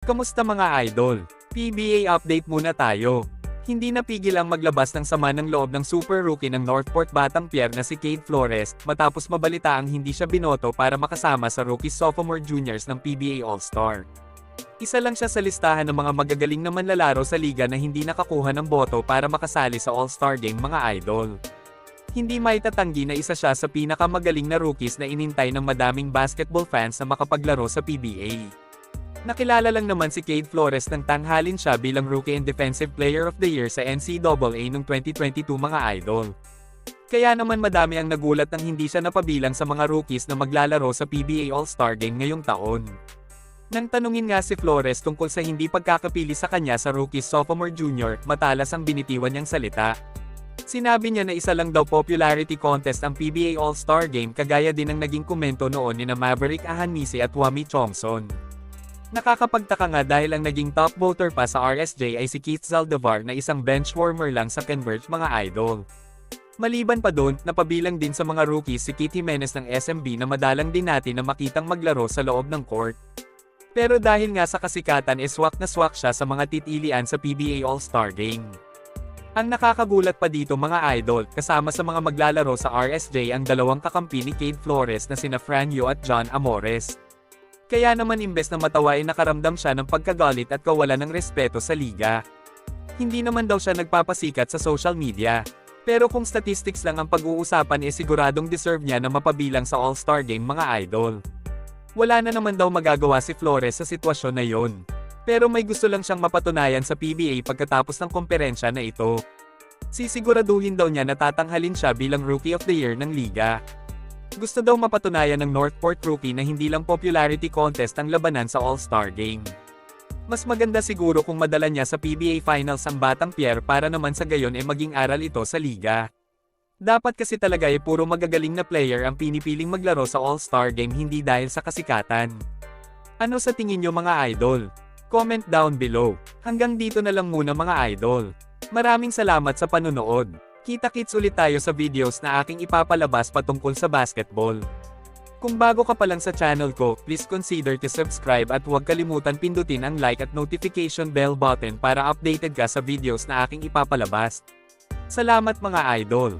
Kamusta mga idol? PBA update muna tayo. Hindi napigil ang maglabas ng sama ng loob ng super rookie ng Northport Batang Pier na si Cade Flores, matapos mabalitaang hindi siya binoto para makasama sa rookie sophomore juniors ng PBA All-Star. Isa lang siya sa listahan ng mga magagaling na manlalaro sa liga na hindi nakakuha ng boto para makasali sa All-Star Game mga idol. Hindi maitatanggi na isa siya sa pinakamagaling na rookies na inintay ng madaming basketball fans na makapaglaro sa PBA. Nakilala lang naman si Cade Flores nang tanghalin siya bilang Rookie and Defensive Player of the Year sa NCAA noong 2022 mga idol. Kaya naman madami ang nagulat nang hindi siya napabilang sa mga rookies na maglalaro sa PBA All-Star Game ngayong taon. Nang tanungin nga si Flores tungkol sa hindi pagkakapili sa kanya sa Rookie Sophomore Junior, matalas ang binitiwan niyang salita. Sinabi niya na isa lang daw popularity contest ang PBA All-Star Game, kagaya din ang naging komento noon nina Maverick Ahanmise at Wami Chongson. Nakakapagtaka nga dahil ang naging top voter pa sa RSJ ay si Keith Zaldivar na isang benchwarmer lang sa Converge mga idol. Maliban pa doon, napabilang din sa mga rookies si Keith Jimenez ng SMB na madalang din natin na makitang maglaro sa loob ng court. Pero dahil nga sa kasikatan swak na swak siya sa mga titilian sa PBA All-Star Game. Ang nakakagulat pa dito mga idol, kasama sa mga maglalaro sa RSJ ang dalawang kakampi ni Cade Flores na sina Franjo at John Amores. Kaya naman imbes na matawa ay nakaramdam siya ng pagkagalit at kawalan ng respeto sa liga. Hindi naman daw siya nagpapasikat sa social media. Pero kung statistics lang ang pag-uusapan siguradong deserve niya na mapabilang sa All-Star Game mga idol. Wala na naman daw magagawa si Flores sa sitwasyon na yon. Pero may gusto lang siyang mapatunayan sa PBA pagkatapos ng komperensya na ito. Sisiguraduhin daw niya na tatanghalin siya bilang Rookie of the Year ng liga. Gusto daw mapatunayan ng Northport rookie na hindi lang popularity contest ang labanan sa All-Star Game. Mas maganda siguro kung madala niya sa PBA Finals ang Batang Pier para naman sa gayon maging aral ito sa liga. Dapat kasi talaga puro magagaling na player ang pinipiling maglaro sa All-Star Game, hindi dahil sa kasikatan. Ano sa tingin niyo mga idol? Comment down below. Hanggang dito na lang muna mga idol. Maraming salamat sa panunood. Kita-kits ulit tayo sa videos na aking ipapalabas patungkol sa basketball. Kung bago ka pa lang sa channel ko, please consider to subscribe at huwag kalimutan pindutin ang like at notification bell button para updated ka sa videos na aking ipapalabas. Salamat mga idol!